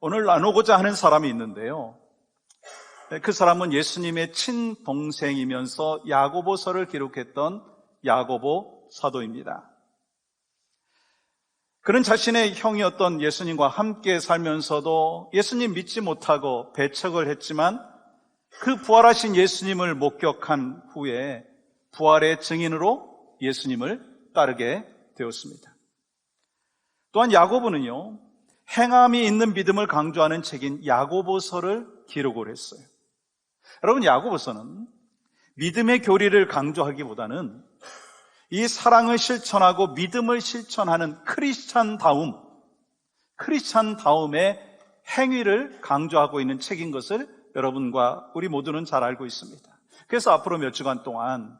오늘 나누고자 하는 사람이 있는데요. 그 사람은 예수님의 친동생이면서 야고보서를 기록했던 야고보 사도입니다. 그는 자신의 형이었던 예수님과 함께 살면서도 예수님 믿지 못하고 배척을 했지만 그 부활하신 예수님을 목격한 후에 부활의 증인으로 예수님을 따르게 되었습니다. 또한 야고보는요, 행함이 있는 믿음을 강조하는 책인 야고보서를 기록을 했어요. 여러분, 야고보서는 믿음의 교리를 강조하기보다는 이 사랑을 실천하고 믿음을 실천하는 크리스찬다움의 행위를 강조하고 있는 책인 것을 여러분과 우리 모두는 잘 알고 있습니다. 그래서 앞으로 몇 주간 동안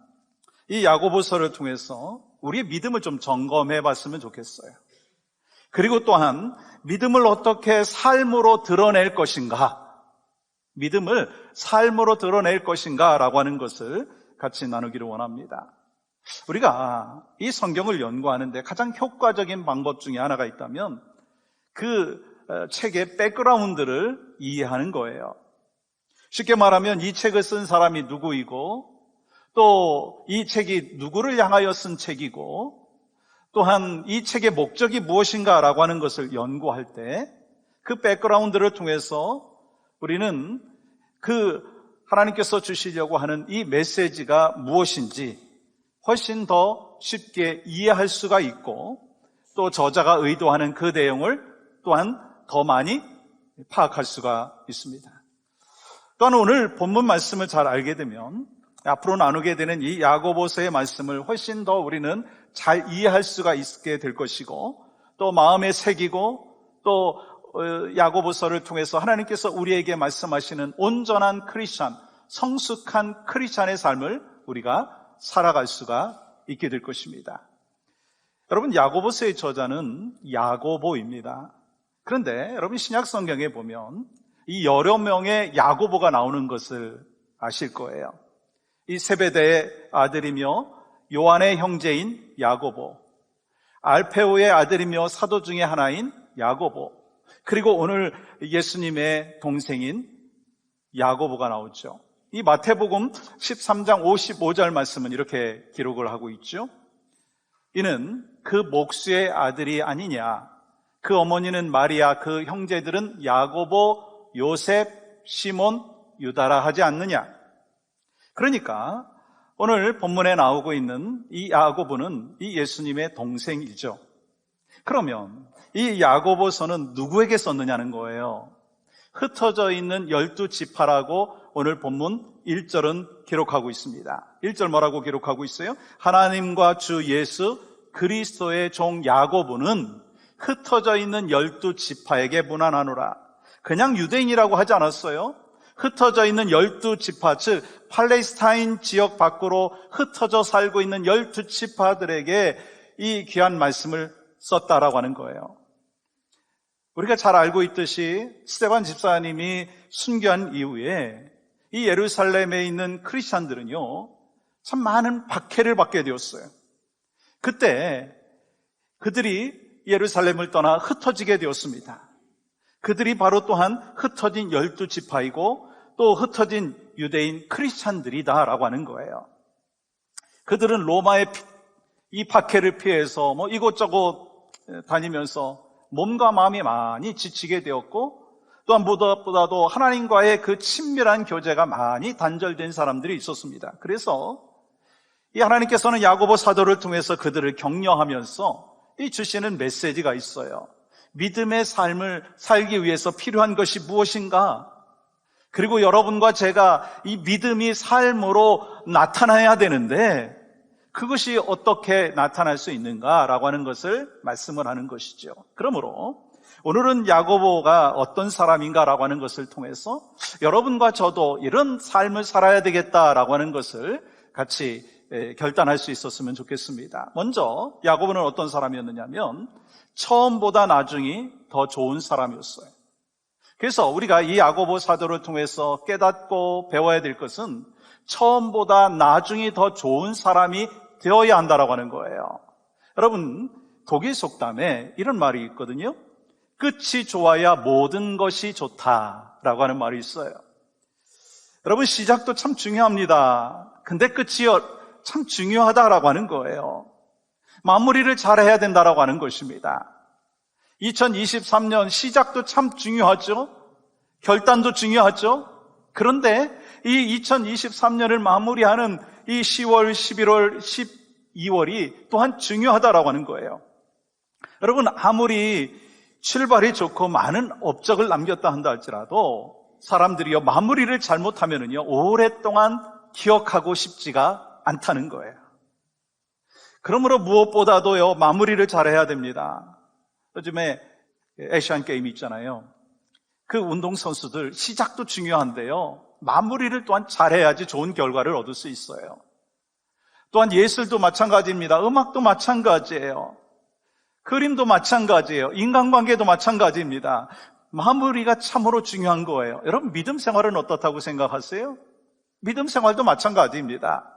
이 야고보서를 통해서 우리의 믿음을 좀 점검해 봤으면 좋겠어요. 그리고 또한 믿음을 어떻게 삶으로 드러낼 것인가, 믿음을 삶으로 드러낼 것인가라고 하는 것을 같이 나누기를 원합니다. 우리가 이 성경을 연구하는데 가장 효과적인 방법 중에 하나가 있다면 그 책의 백그라운드를 이해하는 거예요. 쉽게 말하면 이 책을 쓴 사람이 누구이고 또 이 책이 누구를 향하여 쓴 책이고 또한 이 책의 목적이 무엇인가라고 하는 것을 연구할 때 그 백그라운드를 통해서 우리는 그 하나님께서 주시려고 하는 이 메시지가 무엇인지 훨씬 더 쉽게 이해할 수가 있고 또 저자가 의도하는 그 내용을 또한 더 많이 파악할 수가 있습니다. 또한 오늘 본문 말씀을 잘 알게 되면 앞으로 나누게 되는 이 야고보서의 말씀을 훨씬 더 우리는 잘 이해할 수가 있게 될 것이고 또 마음에 새기고 또 야고보서를 통해서 하나님께서 우리에게 말씀하시는 온전한 크리스찬, 성숙한 크리스찬의 삶을 우리가 살아갈 수가 있게 될 것입니다. 여러분, 야고보서의 저자는 야고보입니다. 그런데 여러분, 신약 성경에 보면 이 여러 명의 야고보가 나오는 것을 아실 거예요. 이 세베대의 아들이며 요한의 형제인 야고보, 알페오의 아들이며 사도 중에 하나인 야고보, 그리고 오늘 예수님의 동생인 야고보가 나오죠. 이 마태복음 13장 55절 말씀은 이렇게 기록을 하고 있죠. 이는 그 목수의 아들이 아니냐, 그 어머니는 마리아, 그 형제들은 야고보, 요셉, 시몬, 유다라 하지 않느냐. 그러니까 오늘 본문에 나오고 있는 이 야고보는 이 예수님의 동생이죠. 그러면 이 야고보서는 누구에게 썼느냐는 거예요. 흩어져 있는 12지파라고 오늘 본문 1절은 기록하고 있습니다. 1절 뭐라고 기록하고 있어요? 하나님과 주 예수 그리스도의 종 야고보는 흩어져 있는 12지파에게 문안하노라. 그냥 유대인이라고 하지 않았어요. 흩어져 있는 12지파, 즉 팔레스타인 지역 밖으로 흩어져 살고 있는 12지파들에게 이 귀한 말씀을 썼다라고 하는 거예요. 우리가 잘 알고 있듯이 스데반 집사님이 순교한 이후에 이 예루살렘에 있는 크리스찬들은요, 참 많은 박해를 받게 되었어요. 그때 그들이 예루살렘을 떠나 흩어지게 되었습니다. 그들이 바로 또한 흩어진 12지파이고 또 흩어진 유대인 크리스찬들이다라고 하는 거예요. 그들은 로마의 이 박해를 피해서 이곳저곳 다니면서 몸과 마음이 많이 지치게 되었고 또한 무엇보다도 하나님과의 그 친밀한 교제가 많이 단절된 사람들이 있었습니다. 그래서 이 하나님께서는 야고보 사도를 통해서 그들을 격려하면서 이 주시는 메시지가 있어요. 믿음의 삶을 살기 위해서 필요한 것이 무엇인가? 그리고 여러분과 제가 이 믿음이 삶으로 나타나야 되는데 그것이 어떻게 나타날 수 있는가라고 하는 것을 말씀을 하는 것이죠. 그러므로 오늘은 야고보가 어떤 사람인가라고 하는 것을 통해서 여러분과 저도 이런 삶을 살아야 되겠다라고 하는 것을 같이 결단할 수 있었으면 좋겠습니다. 먼저 야고보는 어떤 사람이었느냐면 처음보다 나중이 더 좋은 사람이었어요. 그래서 우리가 이 야고보 사도를 통해서 깨닫고 배워야 될 것은 처음보다 나중이 더 좋은 사람이 되어야 한다라고 하는 거예요. 여러분, 독일 속담에 이런 말이 있거든요. 끝이 좋아야 모든 것이 좋다라고 하는 말이 있어요. 여러분, 시작도 참 중요합니다. 근데 끝이 참 중요하다라고 하는 거예요. 마무리를 잘해야 된다라고 하는 것입니다. 2023년 시작도 참 중요하죠. 결단도 중요하죠. 그런데 이 2023년을 마무리하는 이 10월, 11월, 12월이 또한 중요하다라고 하는 거예요. 여러분, 아무리 출발이 좋고 많은 업적을 남겼다 한다 할지라도 사람들이요, 마무리를 잘못하면은요, 오랫동안 기억하고 싶지가 않다는 거예요. 그러므로 무엇보다도요, 마무리를 잘해야 됩니다. 요즘에 아시안 게임 있잖아요. 그 운동선수들 시작도 중요한데요, 마무리를 또한 잘해야지 좋은 결과를 얻을 수 있어요. 또한 예술도 마찬가지입니다. 음악도 마찬가지예요. 그림도 마찬가지예요. 인간관계도 마찬가지입니다. 마무리가 참으로 중요한 거예요. 여러분, 믿음 생활은 어떻다고 생각하세요? 믿음 생활도 마찬가지입니다.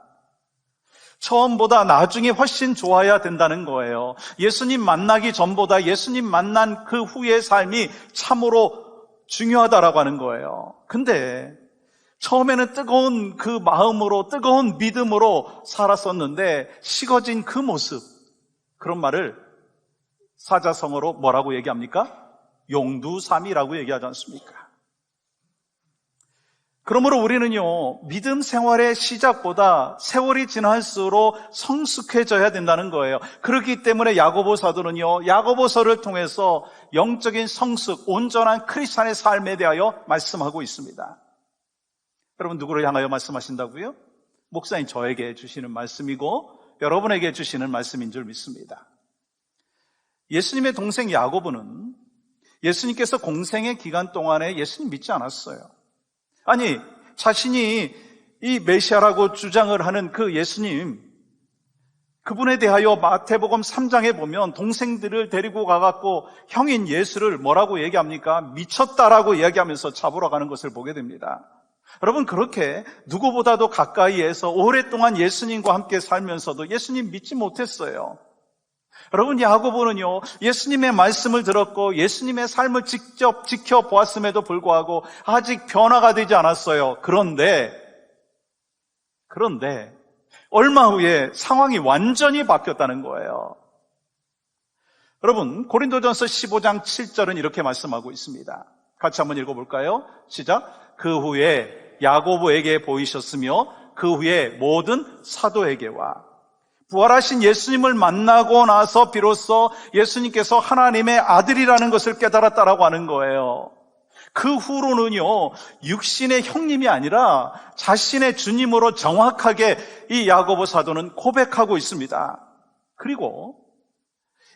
처음보다 나중에 훨씬 좋아야 된다는 거예요. 예수님 만나기 전보다 예수님 만난 그 후의 삶이 참으로 중요하다라고 하는 거예요. 근데 처음에는 뜨거운 그 마음으로, 뜨거운 믿음으로 살았었는데 식어진 그 모습, 그런 말을 사자성어로 뭐라고 얘기합니까? 용두삼이라고 얘기하지 않습니까? 그러므로 우리는요, 믿음 생활의 시작보다 세월이 지날수록 성숙해져야 된다는 거예요. 그렇기 때문에 야고보 사도는요, 야고보서를 통해서 영적인 성숙, 온전한 크리스찬의 삶에 대하여 말씀하고 있습니다. 여러분, 누구를 향하여 말씀하신다고요? 목사님 저에게 주시는 말씀이고 여러분에게 주시는 말씀인 줄 믿습니다. 예수님의 동생 야고보는 예수님께서 공생의 기간 동안에 예수님 믿지 않았어요. 아니, 자신이 이 메시아라고 주장을 하는 그 예수님, 그분에 대하여 마태복음 3장에 보면 동생들을 데리고 가갖고 형인 예수를 뭐라고 얘기합니까? 미쳤다라고 이야기하면서 잡으러 가는 것을 보게 됩니다. 여러분, 그렇게 누구보다도 가까이에서 오랫동안 예수님과 함께 살면서도 예수님 믿지 못했어요. 여러분, 야고보는요, 예수님의 말씀을 들었고 예수님의 삶을 직접 지켜보았음에도 불구하고 아직 변화가 되지 않았어요. 그런데 얼마 후에 상황이 완전히 바뀌었다는 거예요. 여러분, 고린도전서 15장 7절은 이렇게 말씀하고 있습니다. 같이 한번 읽어볼까요? 시작. 그 후에 야고보에게 보이셨으며 그 후에 모든 사도에게와 부활하신 예수님을 만나고 나서 비로소 예수님께서 하나님의 아들이라는 것을 깨달았다라고 하는 거예요. 그 후로는요, 육신의 형님이 아니라 자신의 주님으로 정확하게 이 야고보 사도는 고백하고 있습니다. 그리고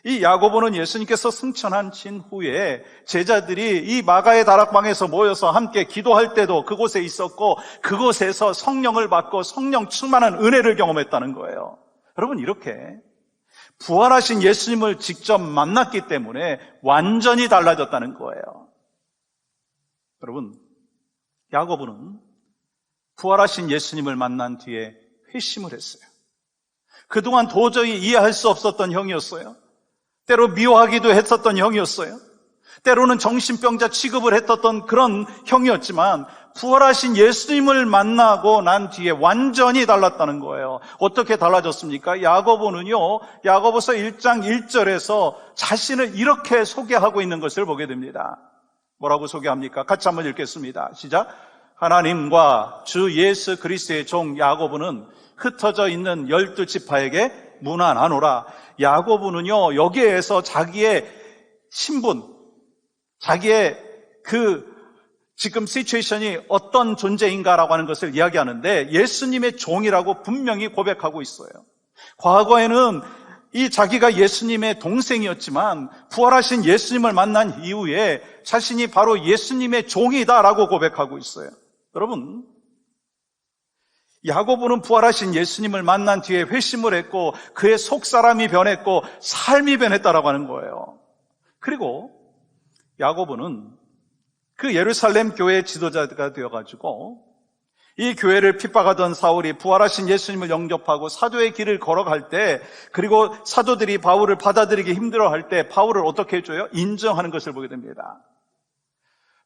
이 야고보는 예수님께서 승천하신 후에 제자들이 이 마가의 다락방에서 모여서 함께 기도할 때도 그곳에 있었고 그곳에서 성령을 받고 성령 충만한 은혜를 경험했다는 거예요. 여러분, 이렇게 부활하신 예수님을 직접 만났기 때문에 완전히 달라졌다는 거예요. 여러분, 야고보는 부활하신 예수님을 만난 뒤에 회심을 했어요. 그동안 도저히 이해할 수 없었던 형이었어요. 때로 미워하기도 했었던 형이었어요. 때로는 정신병자 취급을 했었던 그런 형이었지만 부활하신 예수님을 만나고 난 뒤에 완전히 달랐다는 거예요. 어떻게 달라졌습니까? 야고보는요, 야고보서 1장 1절에서 자신을 이렇게 소개하고 있는 것을 보게 됩니다. 뭐라고 소개합니까? 같이 한번 읽겠습니다. 시작. 하나님과 주 예수 그리스도의 종 야고보는 흩어져 있는 12지파에게 문안하노라. 야고보는요, 여기에서 자기의 신분, 자기의 지금 시츄에이션이 어떤 존재인가라고 하는 것을 이야기하는데 예수님의 종이라고 분명히 고백하고 있어요. 과거에는 이 자기가 예수님의 동생이었지만 부활하신 예수님을 만난 이후에 자신이 바로 예수님의 종이다라고 고백하고 있어요. 여러분, 야고보는 부활하신 예수님을 만난 뒤에 회심을 했고 그의 속사람이 변했고 삶이 변했다라고 하는 거예요. 그리고 야고보는 그 예루살렘 교회의 지도자가 되어가지고 이 교회를 핍박하던 사울이 부활하신 예수님을 영접하고 사도의 길을 걸어갈 때, 그리고 사도들이 바울을 받아들이기 힘들어할 때 바울을 어떻게 해줘요? 인정하는 것을 보게 됩니다.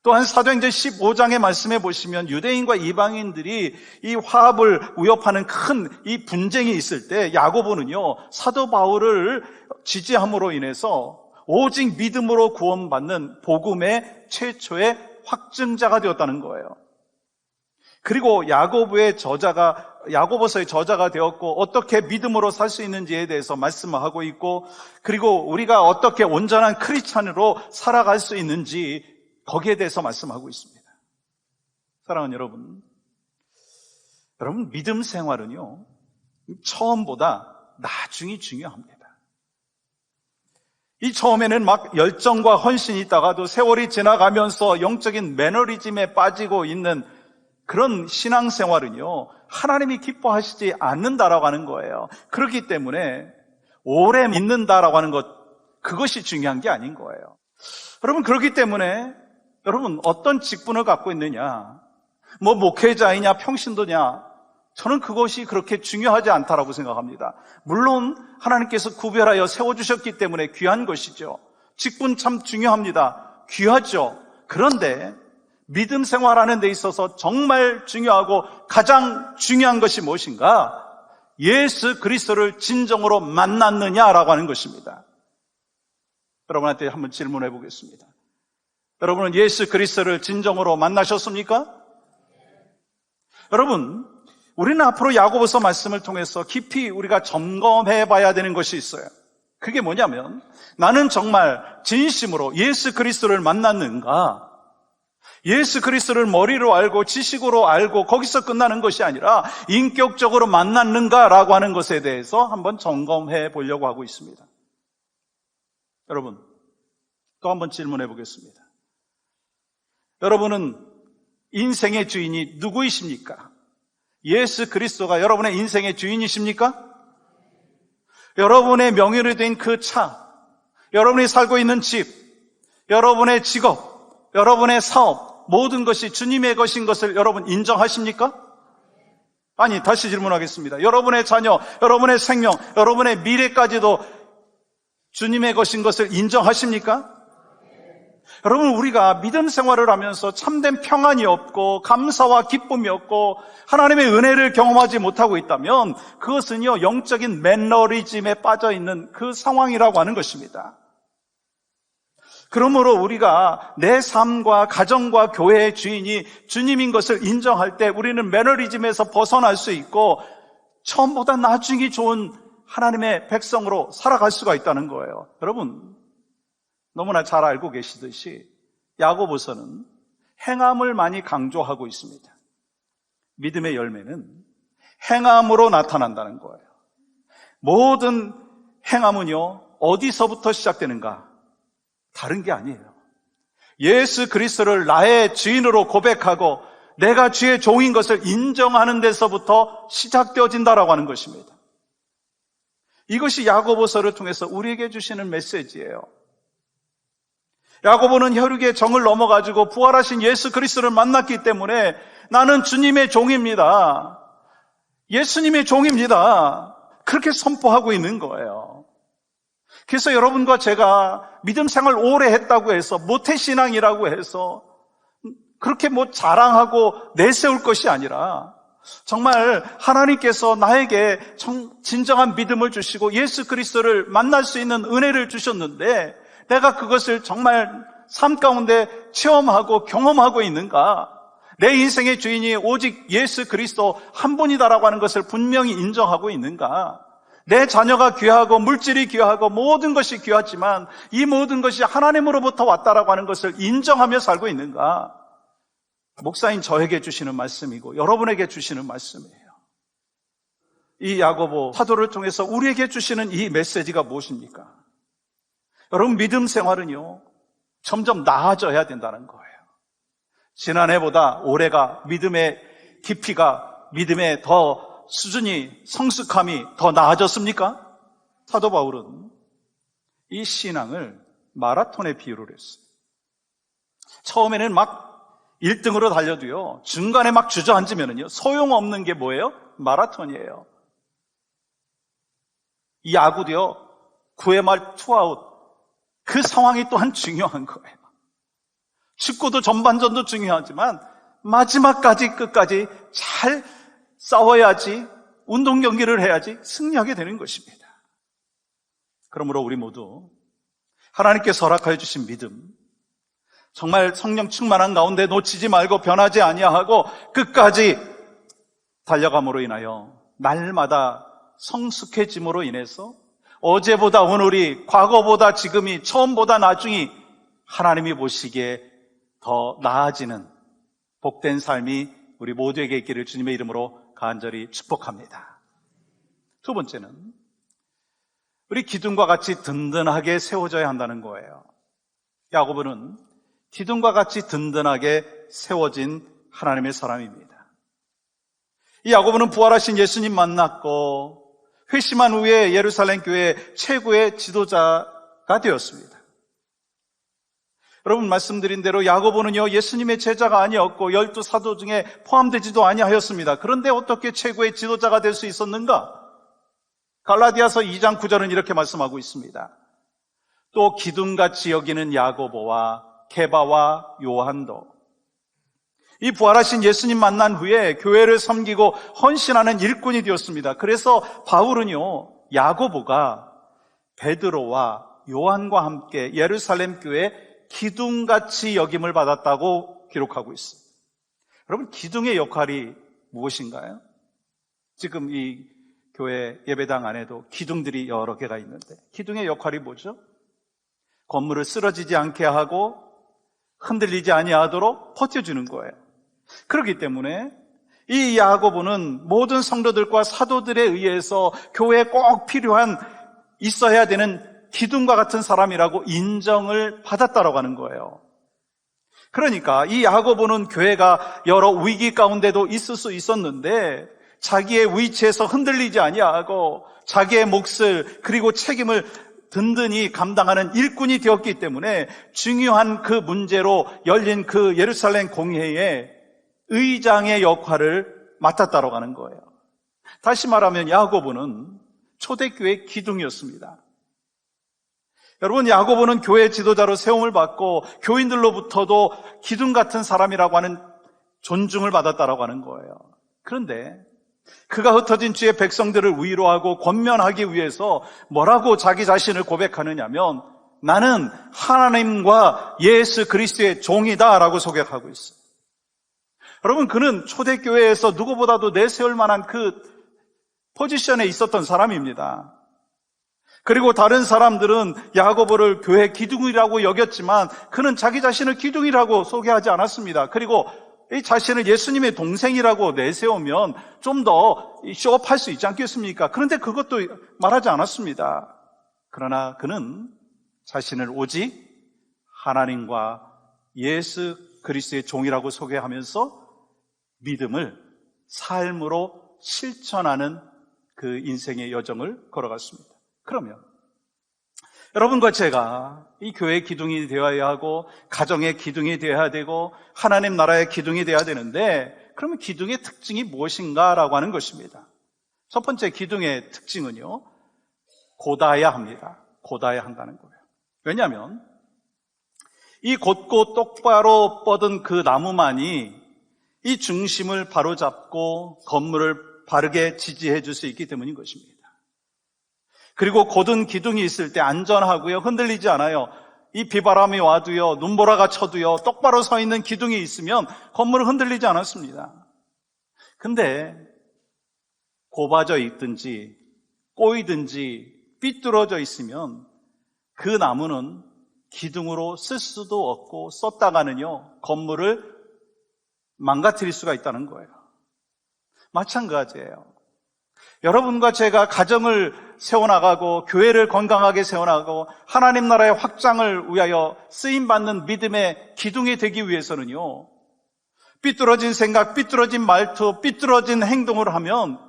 또한 사도행전 15장의 말씀에 보시면 유대인과 이방인들이 이 화합을 위협하는 큰 이 분쟁이 있을 때 야고보는요, 사도 바울을 지지함으로 인해서 오직 믿음으로 구원받는 복음의 최초의 확증자가 되었다는 거예요. 그리고 야고보서의 저자가 되었고, 어떻게 믿음으로 살 수 있는지에 대해서 말씀하고 있고, 그리고 우리가 어떻게 온전한 크리스찬으로 살아갈 수 있는지 거기에 대해서 말씀하고 있습니다. 사랑하는 여러분, 믿음 생활은요, 처음보다 나중이 중요합니다. 이 처음에는 막 열정과 헌신이 있다가도 세월이 지나가면서 영적인 매너리즘에 빠지고 있는 그런 신앙생활은요, 하나님이 기뻐하시지 않는다라고 하는 거예요. 그렇기 때문에 오래 믿는다라고 하는 것, 그것이 중요한 게 아닌 거예요. 여러분, 그렇기 때문에 여러분 어떤 직분을 갖고 있느냐, 목회자이냐 평신도냐, 저는 그것이 그렇게 중요하지 않다라고 생각합니다. 물론 하나님께서 구별하여 세워주셨기 때문에 귀한 것이죠. 직분 참 중요합니다. 귀하죠. 그런데 믿음 생활하는 데 있어서 정말 중요하고 가장 중요한 것이 무엇인가? 예수 그리스도를 진정으로 만났느냐라고 하는 것입니다. 여러분한테 한번 질문해 보겠습니다. 여러분은 예수 그리스도를 진정으로 만나셨습니까? 여러분, 우리는 앞으로 야고보서 말씀을 통해서 깊이 우리가 점검해 봐야 되는 것이 있어요. 그게 뭐냐면, 나는 정말 진심으로 예수 그리스도를 만났는가? 예수 그리스도를 머리로 알고 지식으로 알고 거기서 끝나는 것이 아니라 인격적으로 만났는가라고 하는 것에 대해서 한번 점검해 보려고 하고 있습니다. 여러분, 또 한번 질문해 보겠습니다. 여러분은 인생의 주인이 누구이십니까? 예수 그리스도가 여러분의 인생의 주인이십니까? 여러분의 명의로 된 그 차, 여러분이 살고 있는 집, 여러분의 직업, 여러분의 사업, 모든 것이 주님의 것인 것을 여러분 인정하십니까? 아니, 다시 질문하겠습니다. 여러분의 자녀, 여러분의 생명, 여러분의 미래까지도 주님의 것인 것을 인정하십니까? 여러분, 우리가 믿음 생활을 하면서 참된 평안이 없고 감사와 기쁨이 없고 하나님의 은혜를 경험하지 못하고 있다면 그것은요, 영적인 매너리즘에 빠져있는 그 상황이라고 하는 것입니다. 그러므로 우리가 내 삶과 가정과 교회의 주인이 주님인 것을 인정할 때 우리는 매너리즘에서 벗어날 수 있고 처음보다 나중이 좋은 하나님의 백성으로 살아갈 수가 있다는 거예요. 여러분, 너무나 잘 알고 계시듯이 야고보서는 행함을 많이 강조하고 있습니다. 믿음의 열매는 행함으로 나타난다는 거예요. 모든 행함은요, 어디서부터 시작되는가? 다른 게 아니에요. 예수 그리스도를 나의 주인으로 고백하고 내가 주의 종인 것을 인정하는 데서부터 시작되어진다라고 하는 것입니다. 이것이 야고보서를 통해서 우리에게 주시는 메시지예요. 야고보는 혈육의 정을 넘어가지고 부활하신 예수 그리스도를 만났기 때문에 나는 주님의 종입니다. 예수님의 종입니다. 그렇게 선포하고 있는 거예요. 그래서 여러분과 제가 믿음 생활 오래 했다고 해서 모태신앙이라고 해서 그렇게 자랑하고 내세울 것이 아니라 정말 하나님께서 나에게 진정한 믿음을 주시고 예수 그리스도를 만날 수 있는 은혜를 주셨는데 내가 그것을 정말 삶 가운데 체험하고 경험하고 있는가? 내 인생의 주인이 오직 예수 그리스도 한 분이다라고 하는 것을 분명히 인정하고 있는가? 내 자녀가 귀하고 물질이 귀하고 모든 것이 귀하지만 이 모든 것이 하나님으로부터 왔다라고 하는 것을 인정하며 살고 있는가? 목사인 저에게 주시는 말씀이고 여러분에게 주시는 말씀이에요. 이 야고보 사도를 통해서 우리에게 주시는 이 메시지가 무엇입니까? 여러분, 믿음 생활은요, 점점 나아져야 된다는 거예요. 지난해보다 올해가 믿음의 깊이가, 믿음의 더 수준이, 성숙함이 더 나아졌습니까? 사도 바울은 이 신앙을 마라톤에 비유를 했어요. 처음에는 막 1등으로 달려도요, 중간에 막 주저앉으면요, 소용없는 게 뭐예요? 마라톤이에요. 이 야구도요, 9회 말 투아웃. 그 상황이 또한 중요한 거예요. 축구도 전반전도 중요하지만 마지막까지 끝까지 잘 싸워야지, 운동 경기를 해야지 승리하게 되는 것입니다. 그러므로 우리 모두 하나님께서 허락하여 주신 믿음, 정말 성령 충만한 가운데 놓치지 말고 변하지 아니하고 끝까지 달려감으로 인하여 날마다 성숙해짐으로 인해서 어제보다 오늘이, 과거보다 지금이, 처음보다 나중이 하나님이 보시기에 더 나아지는 복된 삶이 우리 모두에게 있기를 주님의 이름으로 간절히 축복합니다. 두 번째는 우리 기둥과 같이 든든하게 세워져야 한다는 거예요. 야고보는 기둥과 같이 든든하게 세워진 하나님의 사람입니다. 이 야고보는 부활하신 예수님 만났고 회심한 후에 예루살렘 교회 최고의 지도자가 되었습니다. 여러분 말씀드린 대로 야고보는요, 예수님의 제자가 아니었고 12 사도 중에 포함되지도 아니하였습니다. 그런데 어떻게 최고의 지도자가 될 수 있었는가? 갈라디아서 2장 9절은 이렇게 말씀하고 있습니다. 또 기둥같이 여기는 야고보와 게바와 요한도. 이 부활하신 예수님 만난 후에 교회를 섬기고 헌신하는 일꾼이 되었습니다. 그래서 바울은요, 야고보가 베드로와 요한과 함께 예루살렘 교회 기둥같이 여김을 받았다고 기록하고 있습니다. 여러분, 기둥의 역할이 무엇인가요? 지금 이 교회 예배당 안에도 기둥들이 여러 개가 있는데 기둥의 역할이 뭐죠? 건물을 쓰러지지 않게 하고 흔들리지 아니하도록 버텨주는 거예요. 그렇기 때문에 이 야고보는 모든 성도들과 사도들에 의해서 교회에 꼭 필요한, 있어야 되는 기둥과 같은 사람이라고 인정을 받았다라고 하는 거예요. 그러니까 이 야고보는 교회가 여러 위기 가운데도 있을 수 있었는데 자기의 위치에서 흔들리지 아니하고 자기의 몫을, 그리고 책임을 든든히 감당하는 일꾼이 되었기 때문에 중요한 그 문제로 열린 그 예루살렘 공회의 의장의 역할을 맡았다고 하는 거예요. 다시 말하면 야고보는 초대교회 기둥이었습니다. 여러분, 야고보는 교회 지도자로 세움을 받고 교인들로부터도 기둥 같은 사람이라고 하는 존중을 받았다고 하는 거예요. 그런데 그가 흩어진 주의 백성들을 위로하고 권면하기 위해서 뭐라고 자기 자신을 고백하느냐면 나는 하나님과 예수 그리스도의 종이다 라고 소개하고 있어요. 여러분, 그는 초대교회에서 누구보다도 내세울 만한 그 포지션에 있었던 사람입니다. 그리고 다른 사람들은 야고보를 교회 기둥이라고 여겼지만 그는 자기 자신을 기둥이라고 소개하지 않았습니다. 그리고 이 자신을 예수님의 동생이라고 내세우면 좀 더 쇼업할 수 있지 않겠습니까? 그런데 그것도 말하지 않았습니다. 그러나 그는 자신을 오직 하나님과 예수 그리스도의 종이라고 소개하면서 믿음을 삶으로 실천하는 그 인생의 여정을 걸어갔습니다. 그러면 여러분과 제가 이 교회의 기둥이 되어야 하고 가정의 기둥이 되어야 되고 하나님 나라의 기둥이 되어야 되는데 그러면 기둥의 특징이 무엇인가라고 하는 것입니다. 첫 번째 기둥의 특징은요, 곧아야 합니다. 곧아야 한다는 거예요. 왜냐하면 이 곧고 똑바로 뻗은 그 나무만이 이 중심을 바로잡고 건물을 바르게 지지해 줄 수 있기 때문인 것입니다. 그리고 곧은 기둥이 있을 때 안전하고요, 흔들리지 않아요. 이 비바람이 와도요, 눈보라가 쳐도요, 똑바로 서 있는 기둥이 있으면 건물은 흔들리지 않았습니다. 근데 곱아져 있든지 꼬이든지 삐뚤어져 있으면 그 나무는 기둥으로 쓸 수도 없고 썼다가는요, 건물을 망가뜨릴 수가 있다는 거예요. 마찬가지예요. 여러분과 제가 가정을 세워나가고 교회를 건강하게 세워나가고 하나님 나라의 확장을 위하여 쓰임받는 믿음의 기둥이 되기 위해서는요, 삐뚤어진 생각, 삐뚤어진 말투, 삐뚤어진 행동을 하면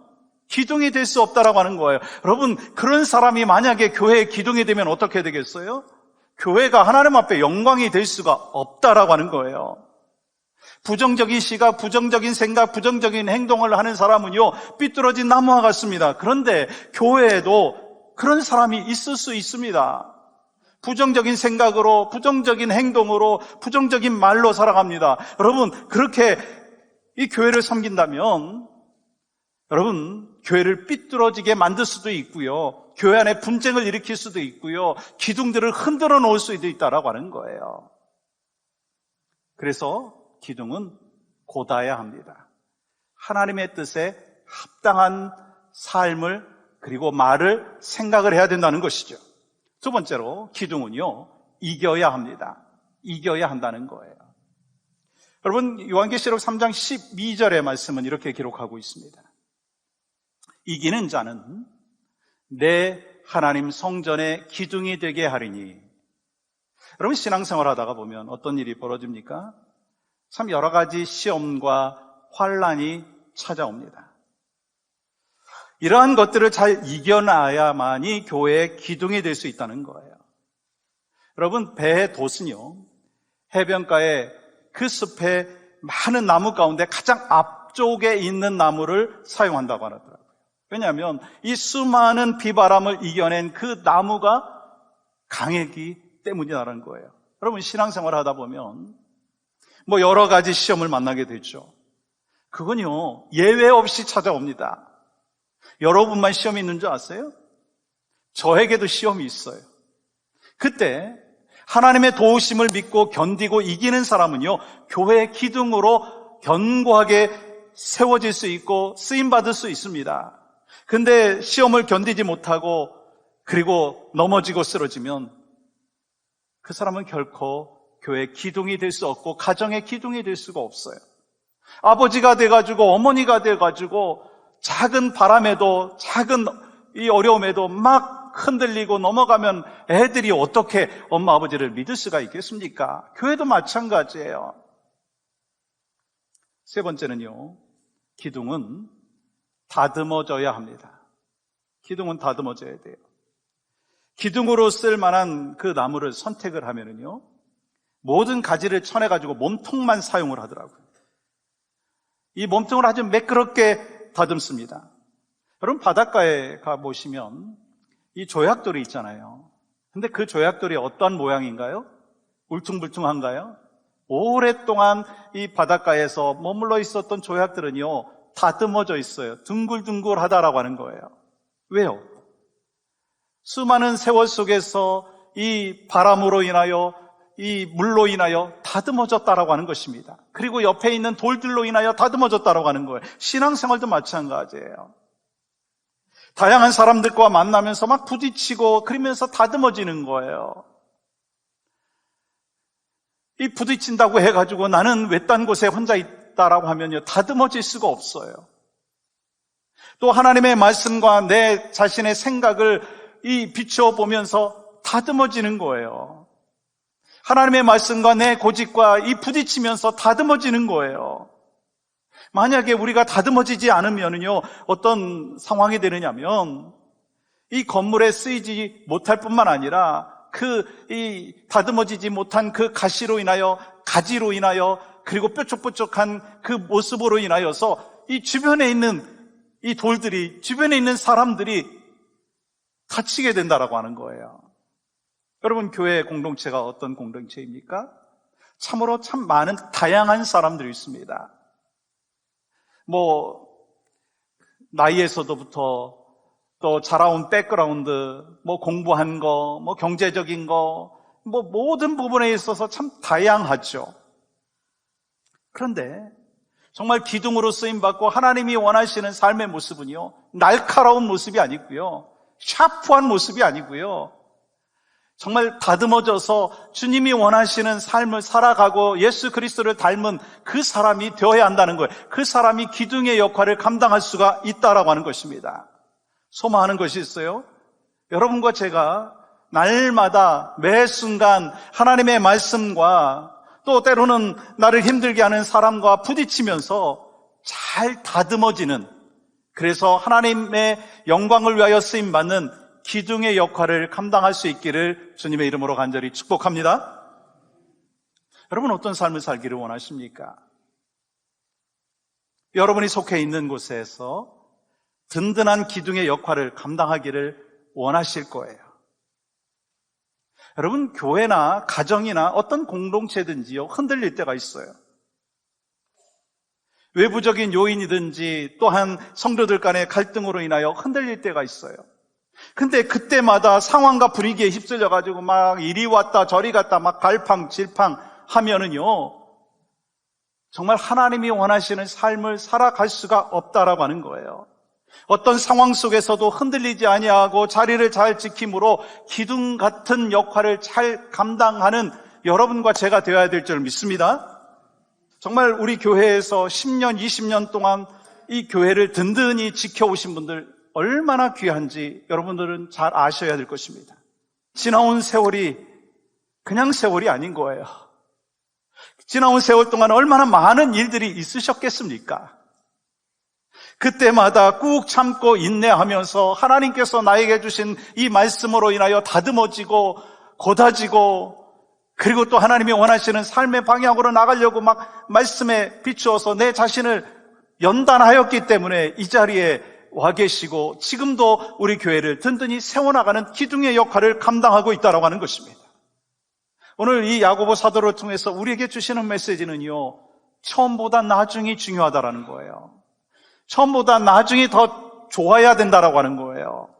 기둥이 될 수 없다라고 하는 거예요. 여러분, 그런 사람이 만약에 교회의 기둥이 되면 어떻게 되겠어요? 교회가 하나님 앞에 영광이 될 수가 없다라고 하는 거예요. 부정적인 시각, 부정적인 생각, 부정적인 행동을 하는 사람은요, 삐뚤어진 나무와 같습니다. 그런데 교회에도 그런 사람이 있을 수 있습니다. 부정적인 생각으로, 부정적인 행동으로, 부정적인 말로 살아갑니다. 여러분, 그렇게 이 교회를 섬긴다면 여러분, 교회를 삐뚤어지게 만들 수도 있고요, 교회 안에 분쟁을 일으킬 수도 있고요, 기둥들을 흔들어 놓을 수도 있다라고 하는 거예요. 그래서 기둥은 곧아야 합니다. 하나님의 뜻에 합당한 삶을, 그리고 말을, 생각을 해야 된다는 것이죠. 두 번째로 기둥은요, 이겨야 합니다. 이겨야 한다는 거예요. 여러분, 요한계시록 3장 12절의 말씀은 이렇게 기록하고 있습니다. 이기는 자는 내 하나님 성전의 기둥이 되게 하리니. 여러분, 신앙생활 하다가 보면 어떤 일이 벌어집니까? 참 여러 가지 시험과 환난이 찾아옵니다. 이러한 것들을 잘 이겨나야만이 교회의 기둥이 될 수 있다는 거예요. 여러분, 배의 돛은요, 해변가에 그 숲에 많은 나무 가운데 가장 앞쪽에 있는 나무를 사용한다고 하더라고요. 왜냐하면 이 수많은 비바람을 이겨낸 그 나무가 강했기 때문이라는 거예요. 여러분, 신앙생활 하다 보면 여러 가지 시험을 만나게 되죠. 그건요, 예외 없이 찾아옵니다. 여러분만 시험이 있는 줄 아세요? 저에게도 시험이 있어요. 그때 하나님의 도우심을 믿고 견디고 이기는 사람은요, 교회의 기둥으로 견고하게 세워질 수 있고 쓰임받을 수 있습니다. 근데 시험을 견디지 못하고 그리고 넘어지고 쓰러지면 그 사람은 결코 교회의 기둥이 될 수 없고 가정의 기둥이 될 수가 없어요. 아버지가 돼가지고 어머니가 돼가지고 작은 바람에도, 작은 이 어려움에도 막 흔들리고 넘어가면 애들이 어떻게 엄마 아버지를 믿을 수가 있겠습니까? 교회도 마찬가지예요. 세 번째는요, 기둥은 다듬어져야 합니다. 기둥은 다듬어져야 돼요. 기둥으로 쓸 만한 그 나무를 선택을 하면은요, 모든 가지를 쳐내가지고 몸통만 사용을 하더라고요. 이 몸통을 아주 매끄럽게 다듬습니다. 여러분, 바닷가에 가보시면 이 조약돌이 있잖아요. 근데 그 조약돌이 어떤 모양인가요? 울퉁불퉁한가요? 오랫동안 이 바닷가에서 머물러 있었던 조약들은요, 다듬어져 있어요. 둥글둥글하다라고 하는 거예요. 왜요? 수많은 세월 속에서 이 바람으로 인하여, 이 물로 인하여 다듬어졌다라고 하는 것입니다. 그리고 옆에 있는 돌들로 인하여 다듬어졌다라고 하는 거예요. 신앙생활도 마찬가지예요. 다양한 사람들과 만나면서 막 부딪히고 그러면서 다듬어지는 거예요. 이 부딪힌다고 해가지고 나는 외딴 곳에 혼자 있다라고 하면요, 다듬어질 수가 없어요. 또 하나님의 말씀과 내 자신의 생각을 비춰보면서 다듬어지는 거예요. 하나님의 말씀과 내 고집과 부딪히면서 다듬어지는 거예요. 만약에 우리가 다듬어지지 않으면요, 어떤 상황이 되느냐면 이 건물에 쓰이지 못할 뿐만 아니라 다듬어지지 못한 그 가시로 인하여, 가지로 인하여, 그리고 뾰족뾰족한 그 모습으로 인하여서 이 주변에 있는 이 돌들이, 주변에 있는 사람들이 다치게 된다라고 하는 거예요. 여러분, 교회 공동체가 어떤 공동체입니까? 참으로 참 많은 다양한 사람들이 있습니다. 나이에서부터 또 자라온 백그라운드, 공부한 거, 경제적인 거, 모든 부분에 있어서 참 다양하죠. 그런데 정말 기둥으로 쓰임받고 하나님이 원하시는 삶의 모습은요, 날카로운 모습이 아니고요, 샤프한 모습이 아니고요, 정말 다듬어져서 주님이 원하시는 삶을 살아가고 예수 그리스도를 닮은 그 사람이 되어야 한다는 거예요. 그 사람이 기둥의 역할을 감당할 수가 있다라고 하는 것입니다. 소망하는 것이 있어요. 여러분과 제가 날마다 매 순간 하나님의 말씀과 또 때로는 나를 힘들게 하는 사람과 부딪히면서 잘 다듬어지는, 그래서 하나님의 영광을 위하여 쓰임받는 기둥의 역할을 감당할 수 있기를 주님의 이름으로 간절히 축복합니다. 여러분, 어떤 삶을 살기를 원하십니까? 여러분이 속해 있는 곳에서 든든한 기둥의 역할을 감당하기를 원하실 거예요. 여러분, 교회나 가정이나 어떤 공동체든지요, 흔들릴 때가 있어요. 외부적인 요인이든지 또한 성도들 간의 갈등으로 인하여 흔들릴 때가 있어요. 근데 그때마다 상황과 분위기에 휩쓸려가지고 막 이리 왔다 저리 갔다 막 갈팡질팡 하면은요, 정말 하나님이 원하시는 삶을 살아갈 수가 없다라고 하는 거예요. 어떤 상황 속에서도 흔들리지 아니하고 자리를 잘 지킴으로 기둥 같은 역할을 잘 감당하는 여러분과 제가 되어야 될 줄 믿습니다. 정말 우리 교회에서 10년, 20년 동안 이 교회를 든든히 지켜오신 분들 얼마나 귀한지 여러분들은 잘 아셔야 될 것입니다. 지나온 세월이 그냥 세월이 아닌 거예요. 지나온 세월 동안 얼마나 많은 일들이 있으셨겠습니까? 그때마다 꾹 참고 인내하면서 하나님께서 나에게 주신 이 말씀으로 인하여 다듬어지고 고다지고, 그리고 또 하나님이 원하시는 삶의 방향으로 나가려고 막 말씀에 비추어서 내 자신을 연단하였기 때문에 이 자리에 와 계시고 지금도 우리 교회를 든든히 세워나가는 기둥의 역할을 감당하고 있다고 하는 것입니다. 오늘 이 야고보 사도를 통해서 우리에게 주시는 메시지는요, 처음보다 나중이 중요하다라는 거예요. 처음보다 나중이 더 좋아야 된다라고 하는 거예요.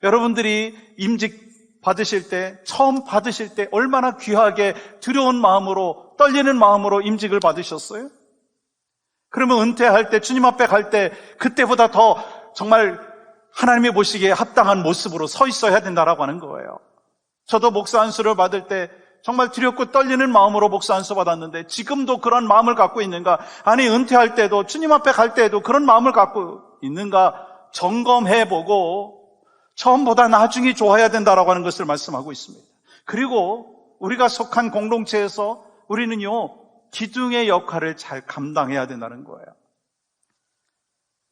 여러분들이 임직 받으실 때, 처음 받으실 때 얼마나 귀하게 두려운 마음으로, 떨리는 마음으로 임직을 받으셨어요? 그러면 은퇴할 때, 주님 앞에 갈 때 그때보다 더 정말 하나님이 보시기에 합당한 모습으로 서 있어야 된다라고 하는 거예요. 저도 목사 안수를 받을 때 정말 두렵고 떨리는 마음으로 목사 안수 받았는데 지금도 그런 마음을 갖고 있는가? 아니, 은퇴할 때도 주님 앞에 갈 때도 그런 마음을 갖고 있는가 점검해보고 처음보다 나중이 좋아야 된다라고 하는 것을 말씀하고 있습니다. 그리고 우리가 속한 공동체에서 우리는요, 기둥의 역할을 잘 감당해야 된다는 거예요.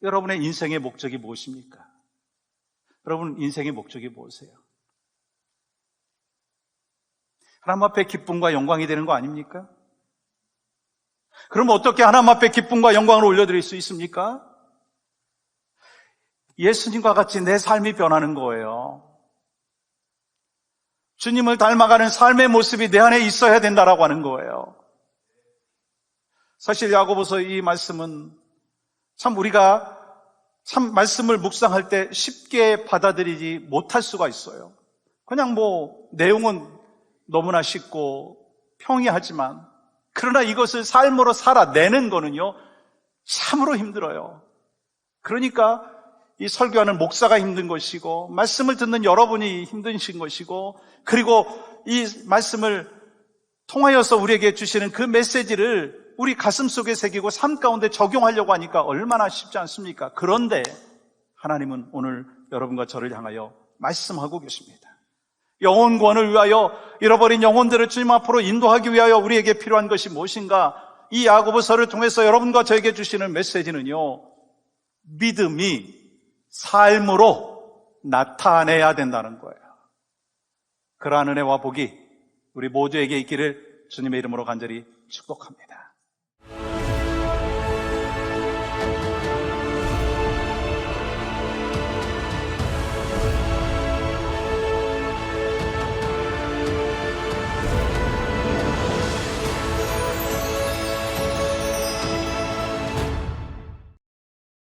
여러분의 인생의 목적이 무엇입니까? 여러분 인생의 목적이 무엇이에요? 하나님 앞에 기쁨과 영광이 되는 거 아닙니까? 그럼 어떻게 하나님 앞에 기쁨과 영광을 올려드릴 수 있습니까? 예수님과 같이 내 삶이 변하는 거예요. 주님을 닮아가는 삶의 모습이 내 안에 있어야 된다라고 하는 거예요. 사실 야고보서 이 말씀은 참 우리가 참 말씀을 묵상할 때 쉽게 받아들이지 못할 수가 있어요. 그냥 내용은 너무나 쉽고 평이하지만, 그러나 이것을 삶으로 살아내는 거는요, 참으로 힘들어요. 그러니까 이 설교하는 목사가 힘든 것이고, 말씀을 듣는 여러분이 힘드신 것이고, 그리고 이 말씀을 통하여서 우리에게 주시는 그 메시지를 우리 가슴 속에 새기고 삶 가운데 적용하려고 하니까 얼마나 쉽지 않습니까? 그런데 하나님은 오늘 여러분과 저를 향하여 말씀하고 계십니다. 영혼 구원을 위하여 잃어버린 영혼들을 주님 앞으로 인도하기 위하여 우리에게 필요한 것이 무엇인가? 이 야고보서를 통해서 여러분과 저에게 주시는 메시지는요, 믿음이 삶으로 나타내야 된다는 거예요. 그러한 은혜와 복이 우리 모두에게 있기를 주님의 이름으로 간절히 축복합니다.